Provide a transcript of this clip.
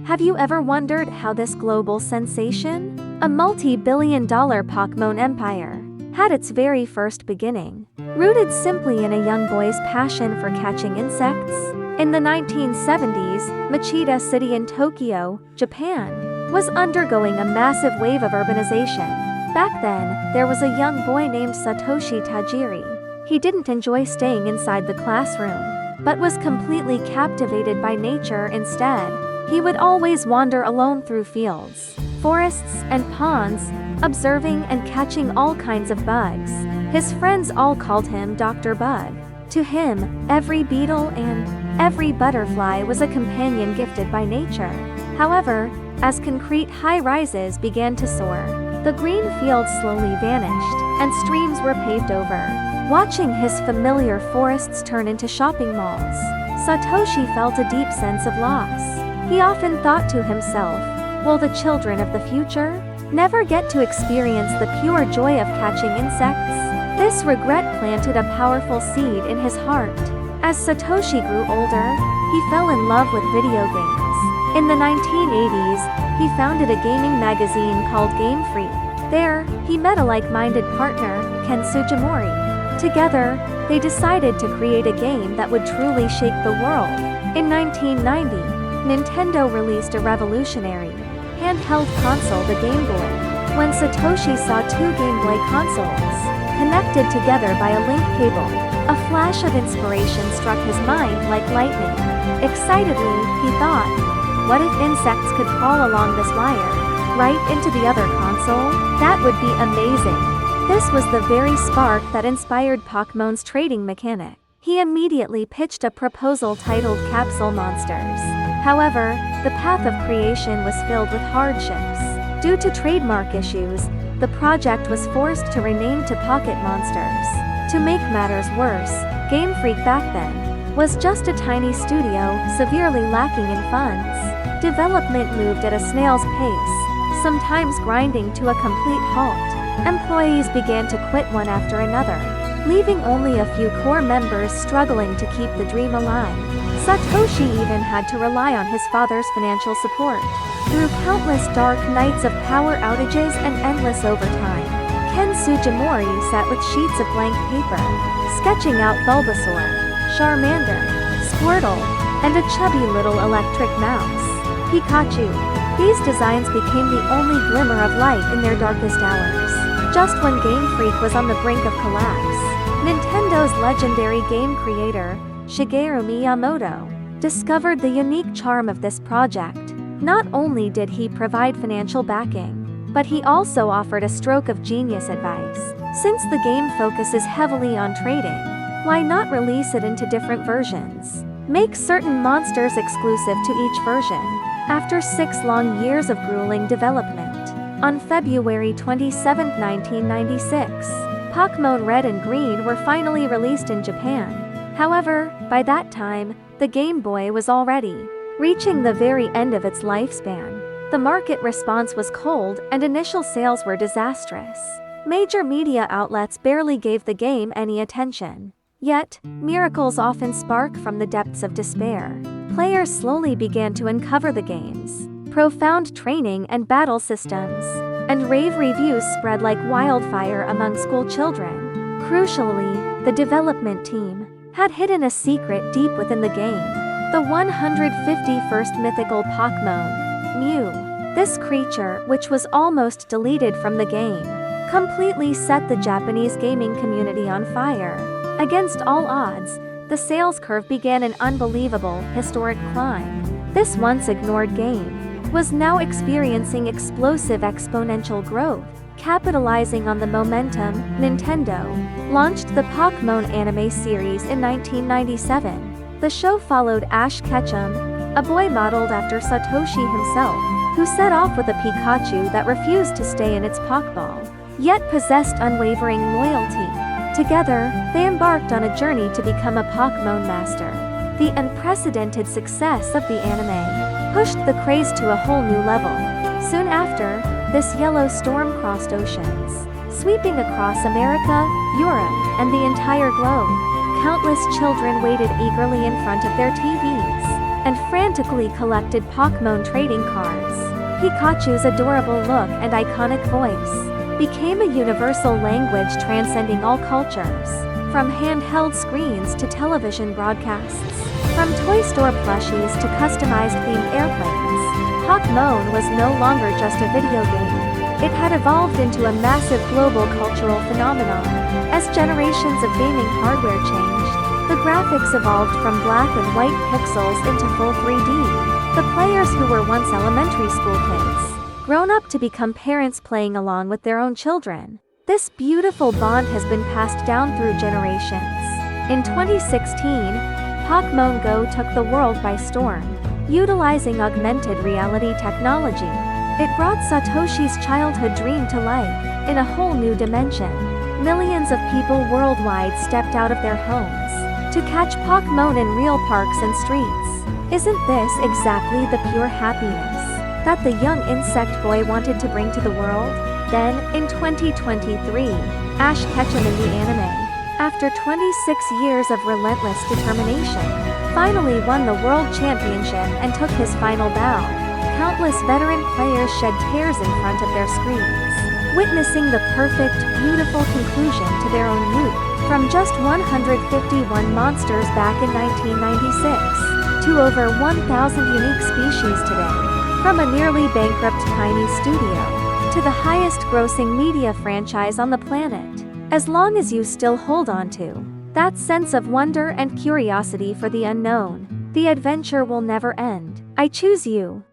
Have you ever wondered how this global sensation, a multi-billion-dollar Pokémon empire, had its very first beginning, rooted simply in a young boy's passion for catching insects? In the 1970s, Machida City in Tokyo, Japan, was undergoing a massive wave of urbanization. Back then, there was a young boy named Satoshi Tajiri. He didn't enjoy staying inside the classroom, but was completely captivated by nature instead. He would always wander alone through fields, forests, and ponds, observing and catching all kinds of bugs. His friends all called him Dr. Bug. To him, every beetle and every butterfly was a companion gifted by nature. However, as concrete high-rises began to soar, the green fields slowly vanished, and streams were paved over. Watching his familiar forests turn into shopping malls, Satoshi felt a deep sense of loss. He often thought to himself, will the children of the future never get to experience the pure joy of catching insects? This regret planted a powerful seed in his heart. As Satoshi grew older, he fell in love with video games. In the 1980s, he founded a gaming magazine called Game Freak. There, he met a like-minded partner, Ken Sugimori. Together, they decided to create a game that would truly shake the world. In 1990, Nintendo released a revolutionary handheld console, the Game Boy. When Satoshi saw two Game Boy consoles connected together by a link cable, a flash of inspiration struck his mind like lightning. Excitedly, he thought, what if insects could crawl along this wire, right into the other console? That would be amazing. This was the very spark that inspired Pokémon's trading mechanic. He immediately pitched a proposal titled Capsule Monsters. However, the path of creation was filled with hardships. Due to trademark issues, the project was forced to rename to Pocket Monsters. To make matters worse, Game Freak back then was just a tiny studio, severely lacking in funds. Development moved at a snail's pace, sometimes grinding to a complete halt. Employees began to quit one after another, leaving only a few core members struggling to keep the dream alive. Satoshi even had to rely on his father's financial support. Through countless dark nights of power outages and endless overtime, Ken Sugimori sat with sheets of blank paper, sketching out Bulbasaur, Charmander, Squirtle, and a chubby little electric mouse, Pikachu. These designs became the only glimmer of light in their darkest hours. Just when Game Freak was on the brink of collapse, Nintendo's legendary game creator, Shigeru Miyamoto, discovered the unique charm of this project. Not only did he provide financial backing, but he also offered a stroke of genius advice. Since the game focuses heavily on trading, why not release it into different versions? Make certain monsters exclusive to each version. After 6 long years of grueling development, on February 27, 1996, Pokémon Red and Green were finally released in Japan. However, by that time, the Game Boy was already reaching the very end of its lifespan. The market response was cold and initial sales were disastrous. Major media outlets barely gave the game any attention. Yet, miracles often spark from the depths of despair. Players slowly began to uncover the game's profound training and battle systems, and rave reviews spread like wildfire among school children. Crucially, the development team had hidden a secret deep within the game: the 151st mythical Pokémon, Mew. This creature, which was almost deleted from the game, completely set the Japanese gaming community on fire. Against all odds, the sales curve began an unbelievable, historic climb. This once ignored game was now experiencing explosive exponential growth. Capitalizing on the momentum, Nintendo launched the Pokémon anime series in 1997. The show followed Ash Ketchum, a boy modeled after Satoshi himself, who set off with a Pikachu that refused to stay in its Pokeball, yet possessed unwavering loyalty. Together, they embarked on a journey to become a Pokémon master. The unprecedented success of the anime pushed the craze to a whole new level. Soon after, this yellow storm crossed oceans, sweeping across America, Europe, and the entire globe. Countless children waited eagerly in front of their TVs, and frantically collected Pokémon trading cards. Pikachu's adorable look and iconic voice became a universal language transcending all cultures, from handheld screens to television broadcasts, from toy store plushies to customized themed airplanes. Pokémon was no longer just a video game. It had evolved into a massive global cultural phenomenon. As generations of gaming hardware changed, the graphics evolved from black and white pixels into full 3D. The players who were once elementary school kids, grown up to become parents playing along with their own children. This beautiful bond has been passed down through generations. In 2016, Pokémon Go took the world by storm. Utilizing augmented reality technology, it brought Satoshi's childhood dream to life in a whole new dimension. Millions of people worldwide stepped out of their homes to catch Pokémon in real parks and streets. Isn't this exactly the pure happiness that the young insect boy wanted to bring to the world? Then, in 2023, Ash Ketchum in the anime, after 26 years of relentless determination, finally won the World Championship and took his final bow. Countless veteran players shed tears in front of their screens, witnessing the perfect, beautiful conclusion to their own youth. From just 151 monsters back in 1996, to over 1,000 unique species today. From a nearly bankrupt tiny studio, to the highest grossing media franchise on the planet. As long as you still hold on to that sense of wonder and curiosity for the unknown, the adventure will never end. I choose you.